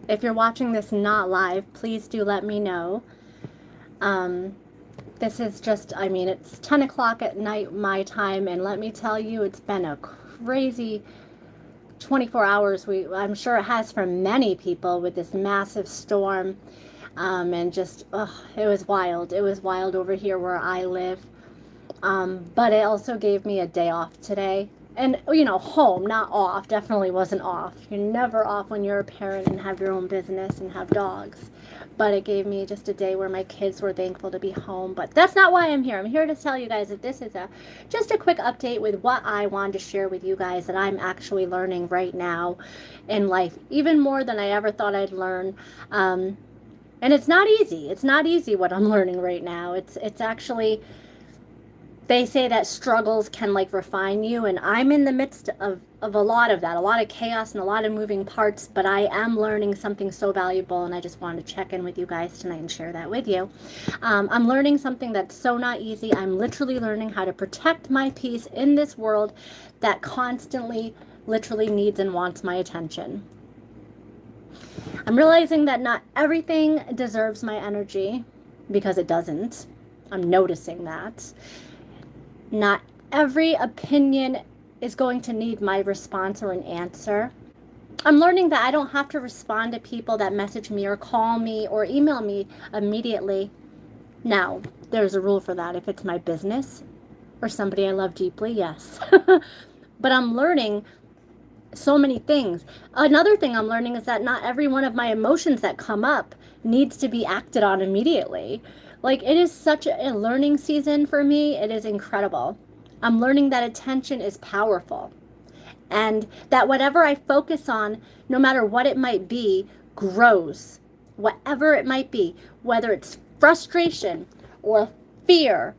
If you're watching this not live, please do let me know. Um, this is just, I mean, it's 10 o'clock at night my time, and let me tell you, it's been a crazy 24 hours. I'm sure it has for many people with this massive storm. And just, it was wild. It was wild over here where I live. But it also gave me a day off today. And, home, not off. Definitely wasn't off. You're never off when you're a parent and have your own business and have dogs. But it gave me just a day where my kids were thankful to be home. But that's not why I'm here. I'm here to tell you guys that this is just a quick update with what I wanted to share with you guys that I'm actually learning right now in life, even more than I ever thought I'd learn. And it's not easy. It's not easy what I'm learning right now. It's actually, they say that struggles can like refine you, and I'm in the midst of a lot of that, a lot of chaos and a lot of moving parts, but I am learning something so valuable, and I just wanted to check in with you guys tonight and share that with you. I'm learning something that's so not easy. I'm literally learning how to protect my peace in this world that constantly literally needs and wants my attention. I'm realizing that not everything deserves my energy, because it doesn't. I'm noticing that. Not every opinion is going to need my response or an answer. I'm learning that I don't have to respond to people that message me or call me or email me immediately. Now, there's a rule for that. If it's my business or somebody I love deeply, yes. But I'm learning so many things. Another thing I'm learning is that not every one of my emotions that come up needs to be acted on immediately. Like, it is such a learning season for me. It is incredible. I'm learning that attention is powerful, and that whatever I focus on, no matter what it might be, grows. Whatever it might be, whether it's frustration or fear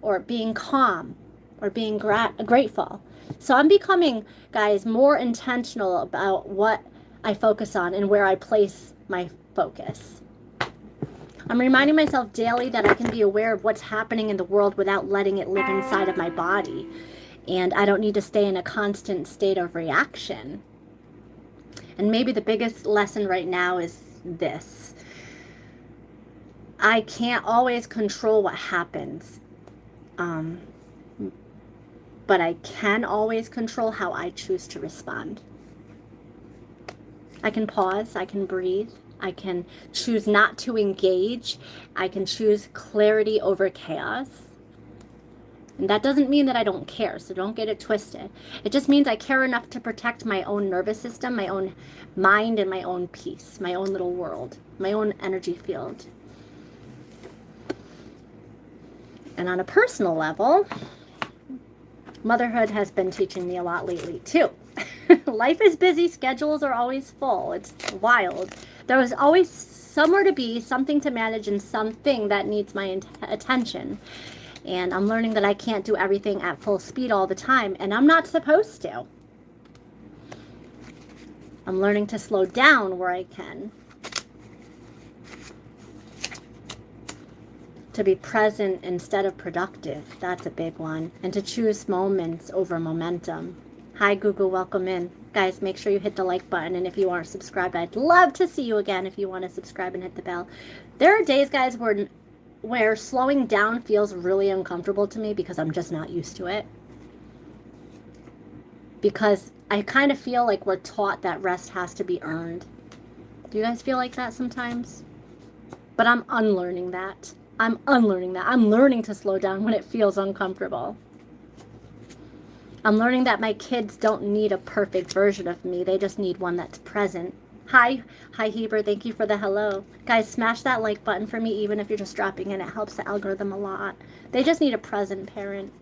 or being calm or being grateful. So I'm becoming, guys, more intentional about what I focus on and where I place my focus. I'm reminding myself daily that I can be aware of what's happening in the world without letting it live inside of my body. And I don't need to stay in a constant state of reaction. And maybe the biggest lesson right now is this: I can't always control what happens. But I can always control how I choose to respond. I can pause, I can breathe, I can choose not to engage, I can choose clarity over chaos. And that doesn't mean that I don't care, so don't get it twisted. It just means I care enough to protect my own nervous system, my own mind, and my own peace, my own little world, my own energy field. And on a personal level, motherhood has been teaching me a lot lately, too. Life is busy. Schedules are always full. It's wild. There is always somewhere to be, something to manage, and something that needs my attention. And I'm learning that I can't do everything at full speed all the time, and I'm not supposed to. I'm learning to slow down where I can. To be present instead of productive. That's a big one. And to choose moments over momentum. Hi, Google. Welcome in. Guys, make sure you hit the like button. And if you aren't subscribed, I'd love to see you again if you want to subscribe and hit the bell. There are days, guys, where slowing down feels really uncomfortable to me because I'm just not used to it. Because I kind of feel like we're taught that rest has to be earned. Do you guys feel like that sometimes? But I'm unlearning that. I'm unlearning that. I'm learning to slow down when it feels uncomfortable. I'm learning that my kids don't need a perfect version of me. They just need one that's present. Hi, Heber. Thank you for the hello. Guys, smash that like button for me, even if you're just dropping in. It helps the algorithm a lot. They just need a present parent.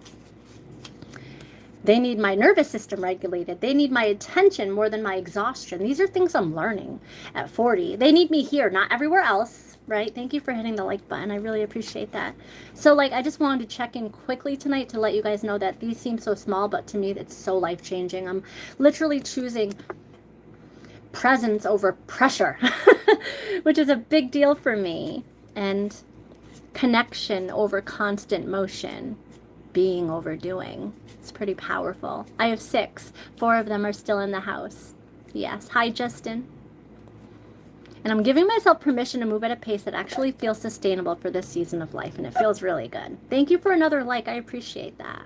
They need my nervous system regulated. They need my attention more than my exhaustion. These are things I'm learning at 40. They need me here, not everywhere else. Right? Thank you for hitting the like button. I really appreciate that. So, I just wanted to check in quickly tonight to let you guys know that these seem so small, but to me, it's so life-changing. I'm literally choosing presence over pressure, which is a big deal for me, and connection over constant motion, being over doing. It's pretty powerful. I have 6. 4 of them are still in the house. Yes. Hi, Justin. And I'm giving myself permission to move at a pace that actually feels sustainable for this season of life, and it feels really good. Thank you for another like. I appreciate that.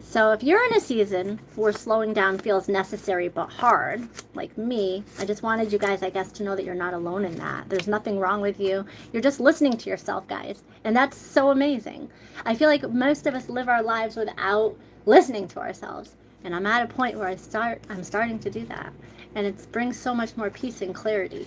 So if you're in a season where slowing down feels necessary but hard, like me, I just wanted you guys, I guess, to know that you're not alone in that. There's nothing wrong with you. You're just listening to yourself, guys. And that's so amazing. I feel like most of us live our lives without listening to ourselves. And I'm at a point where I'm starting to do that. And it brings so much more peace and clarity.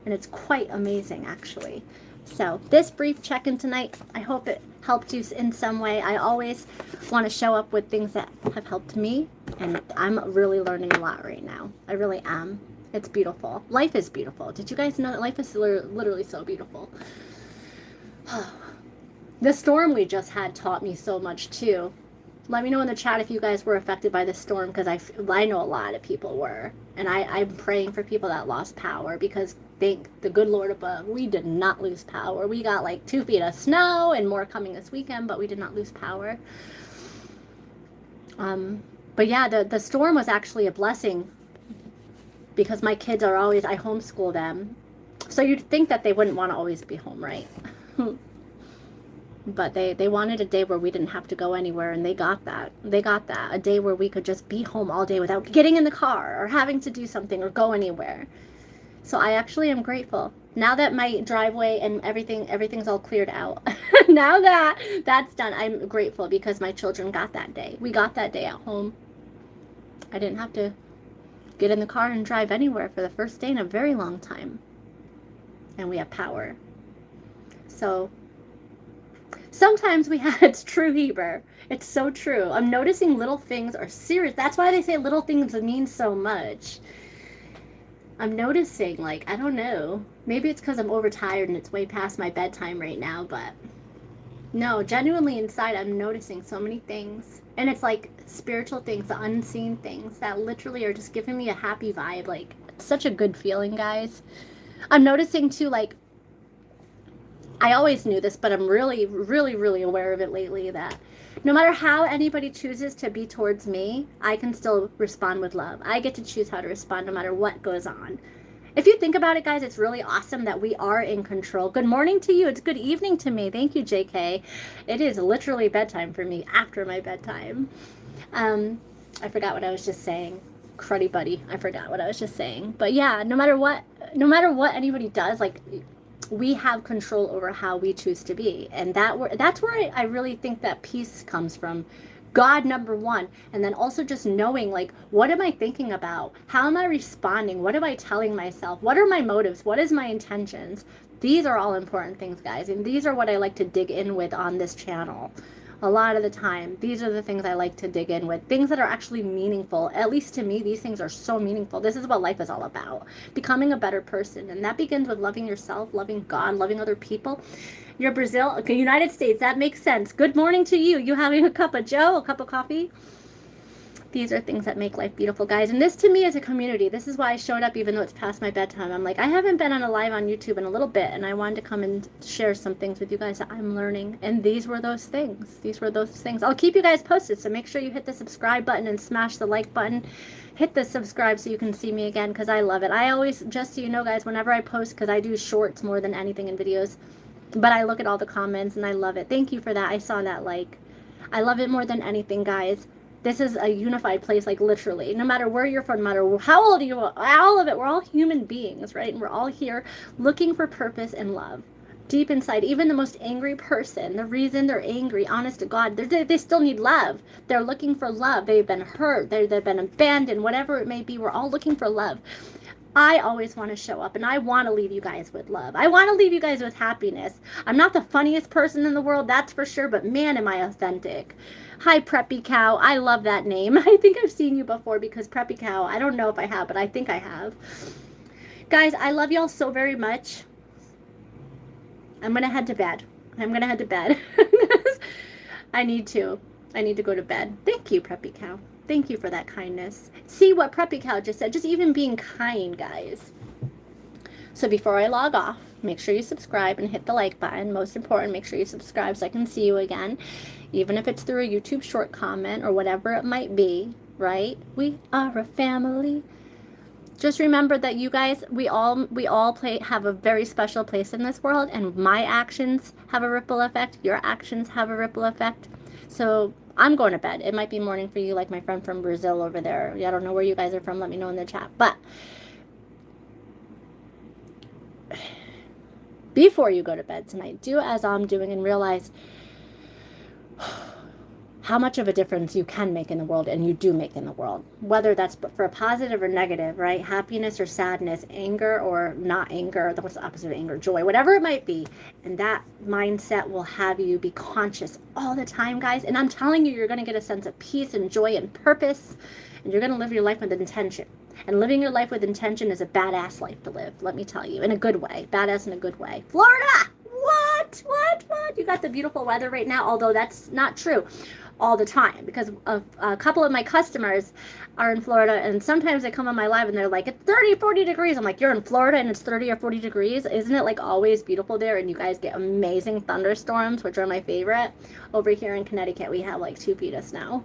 And it's quite amazing, actually. So this brief check-in tonight, I hope it helped you in some way. I always want to show up with things that have helped me, and I'm really learning a lot right now. I really am. It's beautiful. Life is beautiful. Did you guys know that life is literally so beautiful? The storm we just had taught me so much too. Let me know in the chat if you guys were affected by the storm, because I know a lot of people were. And I'm praying for people that lost power, because thank the good Lord above, we did not lose power. We got like 2 feet of snow and more coming this weekend, but we did not lose power. But yeah, the storm was actually a blessing, because my kids are always, I homeschool them. So you'd think that they wouldn't want to always be home, right? But they wanted a day where we didn't have to go anywhere, and they got that. They got that. A day where we could just be home all day without getting in the car or having to do something or go anywhere. So I actually am grateful. Now that my driveway and everything's all cleared out, now that that's done, I'm grateful because my children got that day. We got that day at home. I didn't have to get in the car and drive anywhere for the first day in a very long time. And we have power. So sometimes it's true, Heber. It's so true. I'm noticing little things are serious. That's why they say little things mean so much. I'm noticing, like, I don't know. Maybe it's because I'm overtired and it's way past my bedtime right now, but no, genuinely inside, I'm noticing so many things. And it's like spiritual things, the unseen things that literally are just giving me a happy vibe. Like, it's such a good feeling, guys. I'm noticing too, like, I always knew this, but I'm really, really, really aware of it lately, that no matter how anybody chooses to be towards me, I can still respond with love. I get to choose how to respond no matter what goes on. If you think about it, guys, it's really awesome that we are in control. Good morning to you. It's good evening to me. Thank you, JK. It is literally bedtime for me, after my bedtime. I forgot what I was just saying. Cruddy buddy. I forgot what I was just saying. But yeah, no matter what anybody does, like, we have control over how we choose to be. And that's where I really think that peace comes from. God, number one. And then also just knowing, like, what am I thinking about? How am I responding? What am I telling myself? What are my motives? What is my intentions? These are all important things, guys. And these are what I like to dig in with on this channel. A lot of the time, these are the things I like to dig in with. Things that are actually meaningful. At least to me, these things are so meaningful. This is what life is all about. Becoming a better person. And that begins with loving yourself, loving God, loving other people. You're Brazil, okay, United States. That makes sense. Good morning to you. You having a cup of joe, a cup of coffee? These are things that make life beautiful, guys. And this to me is a community. This is why I showed up even though it's past my bedtime. I'm like, I haven't been on a live on YouTube in a little bit, and I wanted to come and share some things with you guys that I'm learning. And these were those things. These were those things. I'll keep you guys posted, so make sure you hit the subscribe button and smash the like button. Hit the subscribe so you can see me again, because I love it. I always, just so you know, guys, whenever I post, because I do shorts more than anything in videos, but I look at all the comments and I love it. Thank you for that. I saw that like. I love it more than anything, guys. This is a unified place, like literally. No matter where you're from, no matter how old you are, all of it, we're all human beings, right? And we're all here looking for purpose and love. Deep inside, even the most angry person, the reason they're angry, honest to God, they still need love. They're looking for love. They've been hurt. They've been abandoned, whatever it may be. We're all looking for love. I always want to show up, and I want to leave you guys with love. I want to leave you guys with happiness. I'm not the funniest person in the world, that's for sure, but man, am I authentic. Hi, Preppy Cow. I love that name. I think I've seen you before, because Preppy Cow, I don't know if I have, but I think I have. Guys, I love y'all so very much. I'm going to head to bed. I'm going to head to bed. I need to go to bed. Thank you, Preppy Cow. Thank you for that kindness. See what Preppy Cow just said. Just even being kind, guys. So before I log off, make sure you subscribe and hit the like button. Most important, make sure you subscribe so I can see you again. Even if it's through a YouTube short comment or whatever it might be, right? We are a family. Just remember that you guys, we all have a very special place in this world, and my actions have a ripple effect. Your actions have a ripple effect. So I'm going to bed. It might be morning for you, like my friend from Brazil over there. I don't know where you guys are from. Let me know in the chat. But before you go to bed tonight, do as I'm doing and realize how much of a difference you can make in the world, and you do make in the world, whether that's for a positive or negative, right? Happiness or sadness, anger or not anger, what's the opposite of anger? Joy, whatever it might be. And that mindset will have you be conscious all the time, guys. And I'm telling you, you're going to get a sense of peace and joy and purpose, and you're going to live your life with intention. And living your life with intention is a badass life to live, let me tell you, in a good way. Badass in a good way. Florida! What? You got the beautiful weather right now, although that's not true all the time, because a couple of my customers are in Florida, and sometimes they come on my live and they're like, it's 30, 40 degrees. I'm like, you're in Florida and it's 30 or 40 degrees? Isn't it like always beautiful there? And you guys get amazing thunderstorms, which are my favorite. Over here in Connecticut, we have like 2 feet of snow.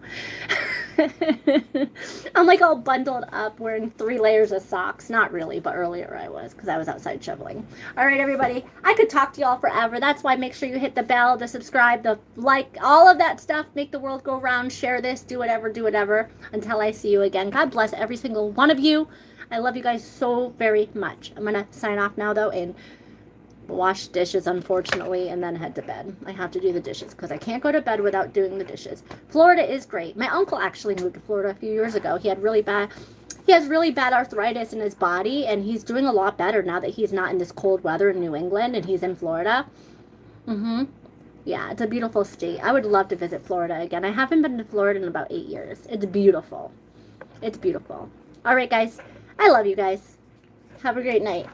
I'm like all bundled up wearing 3 layers of socks. Not really, but earlier I was, because I was outside shoveling. All right, everybody, I could talk to y'all forever. That's why make sure you hit the bell, the subscribe, the like, all of that stuff. Make the world go round. Share this, do whatever until I see you again. God bless every single one of you. I love you guys so very much. I'm gonna sign off now though and wash dishes, unfortunately, and then head to bed. I have to do the dishes because I can't go to bed without doing the dishes. Florida is great. My uncle actually moved to Florida a few years ago. He has really bad arthritis in his body, and he's doing a lot better now that he's not in this cold weather in New England and he's in Florida. Yeah, it's a beautiful state. I would love to visit Florida again. I haven't been to Florida in about 8 years. It's beautiful. It's beautiful. All right, guys. I love you guys. Have a great night.